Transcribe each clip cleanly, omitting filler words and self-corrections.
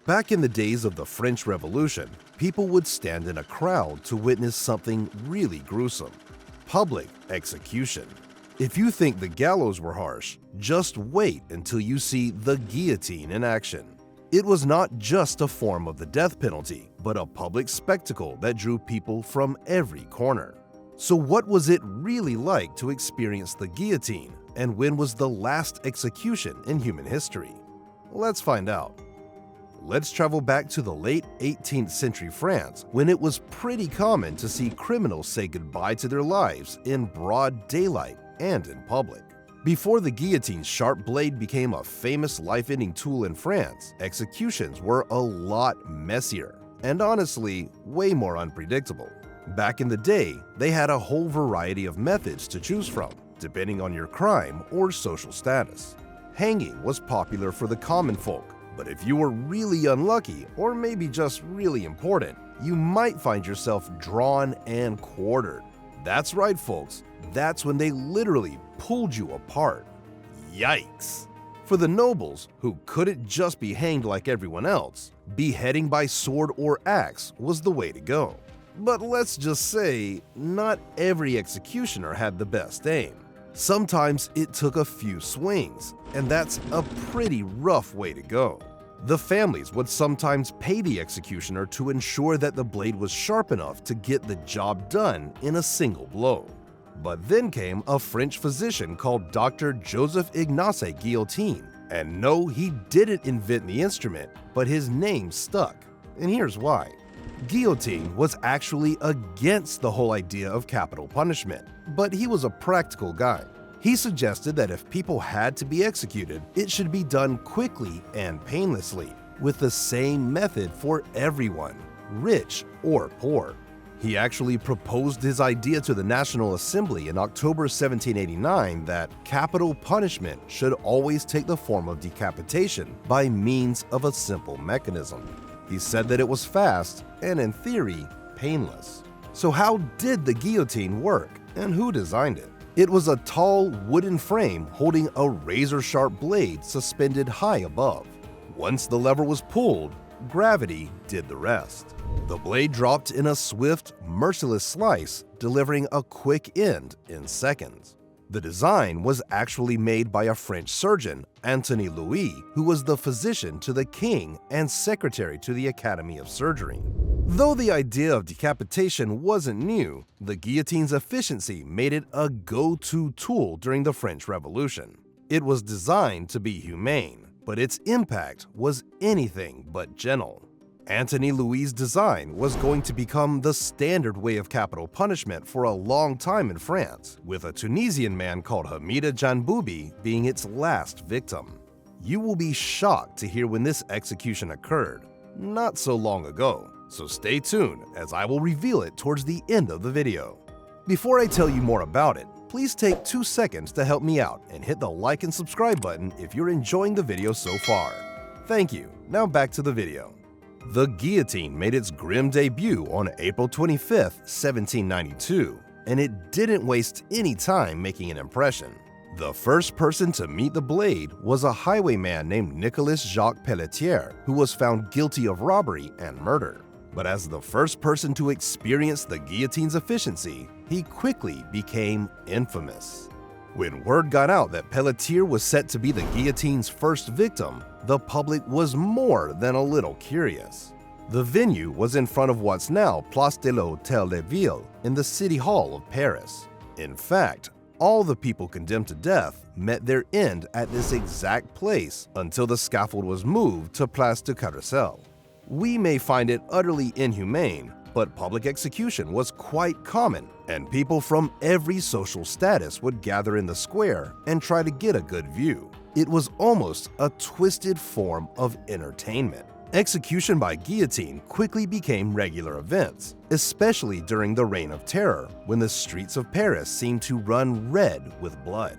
Back in the days of the French Revolution, people would stand in a crowd to witness something really gruesome: public execution. If you think the gallows were harsh, just wait until you see the guillotine in action. It was not just a form of the death penalty, but a public spectacle that drew people from every corner. So what was it really like to experience the guillotine, and when was the last execution in human history? Let's find out. Let's travel back to the late 18th century France, when it was pretty common to see criminals say goodbye to their lives in broad daylight and in public. Before the guillotine's sharp blade became a famous life-ending tool in France, executions were a lot messier and honestly way more unpredictable. Back in the day, they had a whole variety of methods to choose from, depending on your crime or social status. Hanging was popular for the common folk, but if you were really unlucky or maybe just really important, you might find yourself drawn and quartered. That's right, folks. That's when they literally pulled you apart. Yikes! For the nobles, who couldn't just be hanged like everyone else, beheading by sword or axe was the way to go. But let's just say, not every executioner had the best aim. Sometimes it took a few swings, and that's a pretty rough way to go. The families would sometimes pay the executioner to ensure that the blade was sharp enough to get the job done in a single blow. But then came a French physician called Dr. Joseph-Ignace Guillotine. And no, he didn't invent the instrument, but his name stuck. And here's why. Guillotine was actually against the whole idea of capital punishment, but he was a practical guy. He suggested that if people had to be executed, it should be done quickly and painlessly, with the same method for everyone, rich or poor. He actually proposed his idea to the National Assembly in October 1789 that capital punishment should always take the form of decapitation by means of a simple mechanism. He said that it was fast and, in theory, painless. So how did the guillotine work, and who designed it? It was a tall wooden frame holding a razor-sharp blade suspended high above. Once the lever was pulled, gravity did the rest. The blade dropped in a swift, merciless slice, delivering a quick end in seconds. The design was actually made by a French surgeon, Anthony Louis, who was the physician to the king and secretary to the Academy of Surgery. Though the idea of decapitation wasn't new, the guillotine's efficiency made it a go-to tool during the French Revolution. It was designed to be humane, but its impact was anything but gentle. Anthony Louis' design was going to become the standard way of capital punishment for a long time in France, with a Tunisian man called Hamida Janboubi being its last victim. You will be shocked to hear when this execution occurred, not so long ago, so stay tuned as I will reveal it towards the end of the video. Before I tell you more about it, please take 2 seconds to help me out and hit the like and subscribe button if you're enjoying the video so far. Thank you. Now back to the video. The guillotine made its grim debut on April 25, 1792, and it didn't waste any time making an impression. The first person to meet the blade was a highwayman named Nicolas Jacques Pelletier, who was found guilty of robbery and murder. But as the first person to experience the guillotine's efficiency, he quickly became infamous. When word got out that Pelletier was set to be the guillotine's first victim, the public was more than a little curious. The venue was in front of what's now Place de l'Hôtel de Ville in the City Hall of Paris. In fact, all the people condemned to death met their end at this exact place until the scaffold was moved to Place du Carrousel. We may find it utterly inhumane, but public execution was quite common, and people from every social status would gather in the square and try to get a good view. It was almost a twisted form of entertainment. Execution by guillotine quickly became regular events, especially during the Reign of Terror, when the streets of Paris seemed to run red with blood.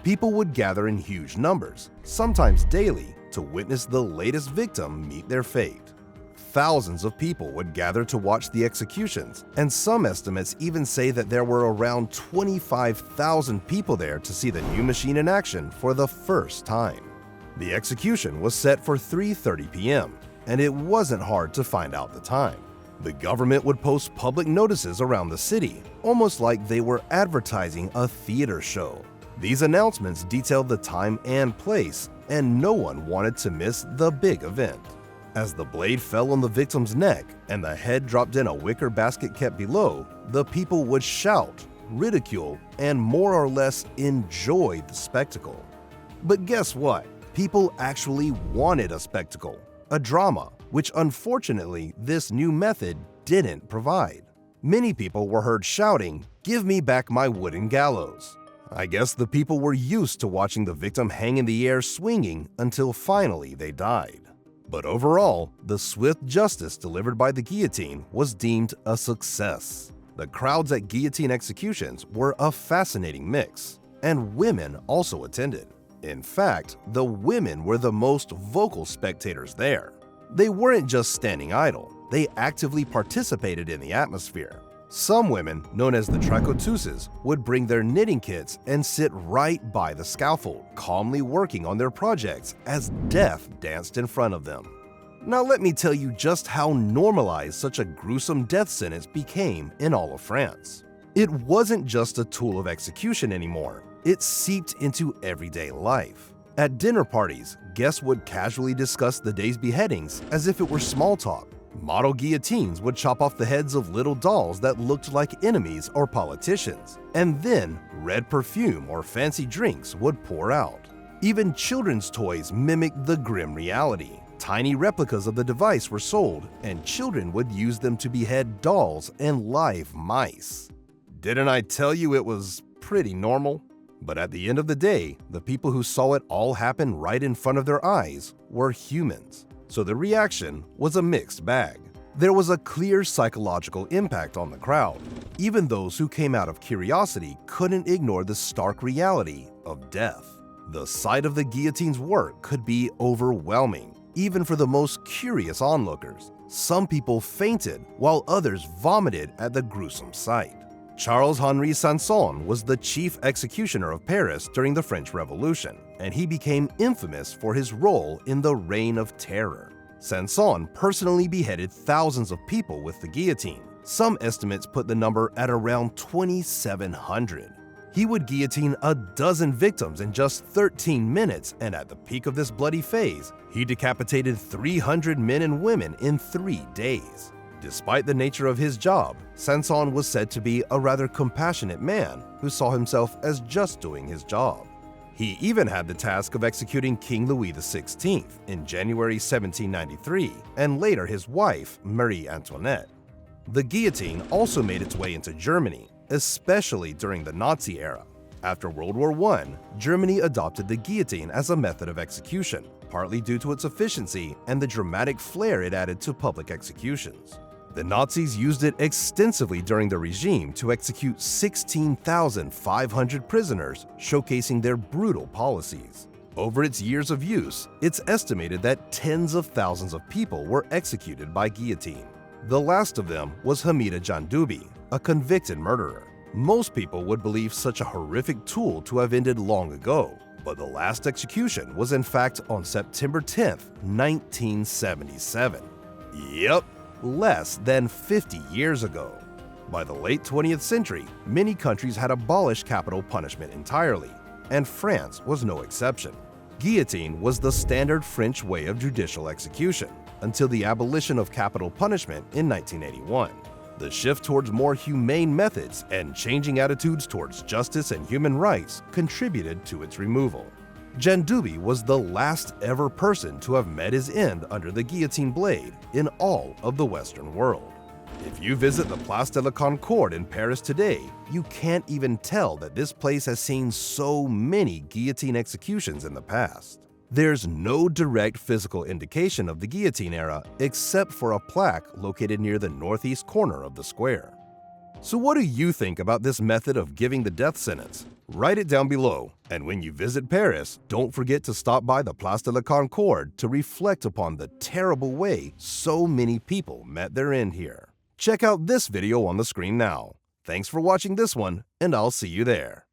People would gather in huge numbers, sometimes daily, to witness the latest victim meet their fate. Thousands of people would gather to watch the executions, and some estimates even say that there were around 25,000 people there to see the new machine in action for the first time. The execution was set for 3:30 p.m., and it wasn't hard to find out the time. The government would post public notices around the city, almost like they were advertising a theater show. These announcements detailed the time and place, and no one wanted to miss the big event. As the blade fell on the victim's neck and the head dropped in a wicker basket kept below, the people would shout, ridicule, and more or less enjoy the spectacle. But guess what? People actually wanted a spectacle, a drama, which unfortunately this new method didn't provide. Many people were heard shouting, "Give me back my wooden gallows." I guess the people were used to watching the victim hang in the air swinging until finally they died. But overall, the swift justice delivered by the guillotine was deemed a success. The crowds at guillotine executions were a fascinating mix, and women also attended. In fact, the women were the most vocal spectators there. They weren't just standing idle, they actively participated in the atmosphere. Some women, known as the tricotuses, would bring their knitting kits and sit right by the scaffold, calmly working on their projects as death danced in front of them. Now let me tell you just how normalized such a gruesome death sentence became in all of France. It wasn't just a tool of execution anymore, it seeped into everyday life. At dinner parties, guests would casually discuss the day's beheadings as if it were small talk. Model guillotines would chop off the heads of little dolls that looked like enemies or politicians, and then red perfume or fancy drinks would pour out. Even children's toys mimicked the grim reality. Tiny replicas of the device were sold, and children would use them to behead dolls and live mice. Didn't I tell you it was pretty normal? But at the end of the day, the people who saw it all happen right in front of their eyes were humans. So the reaction was a mixed bag. There was a clear psychological impact on the crowd. Even those who came out of curiosity couldn't ignore the stark reality of death. The sight of the guillotine's work could be overwhelming, even for the most curious onlookers. Some people fainted, while others vomited at the gruesome sight. Charles-Henri Sanson was the chief executioner of Paris during the French Revolution, and he became infamous for his role in the Reign of Terror. Sanson personally beheaded thousands of people with the guillotine. Some estimates put the number at around 2,700. He would guillotine a dozen victims in just 13 minutes, and at the peak of this bloody phase, he decapitated 300 men and women in 3 days. Despite the nature of his job, Sanson was said to be a rather compassionate man who saw himself as just doing his job. He even had the task of executing King Louis XVI in January 1793, and later his wife, Marie Antoinette. The guillotine also made its way into Germany, especially during the Nazi era. After World War I, Germany adopted the guillotine as a method of execution, partly due to its efficiency and the dramatic flair it added to public executions. The Nazis used it extensively during the regime to execute 16,500 prisoners, showcasing their brutal policies. Over its years of use, it's estimated that tens of thousands of people were executed by guillotine. The last of them was Hamida Jandubi, a convicted murderer. Most people would believe such a horrific tool to have ended long ago, but the last execution was in fact on September 10, 1977. Yep, less than 50 years ago. By the late 20th century, many countries had abolished capital punishment entirely, and France was no exception. Guillotine was the standard French way of judicial execution until the abolition of capital punishment in 1981. The shift towards more humane methods and changing attitudes towards justice and human rights contributed to its removal. Jandubi was the last ever person to have met his end under the guillotine blade in all of the Western world. If you visit the Place de la Concorde in Paris today, you can't even tell that this place has seen so many guillotine executions in the past. There's no direct physical indication of the guillotine era except for a plaque located near the northeast corner of the square. So what do you think about this method of giving the death sentence? Write it down below, and when you visit Paris, don't forget to stop by the Place de la Concorde to reflect upon the terrible way so many people met their end here. Check out this video on the screen now. Thanks for watching this one, and I'll see you there.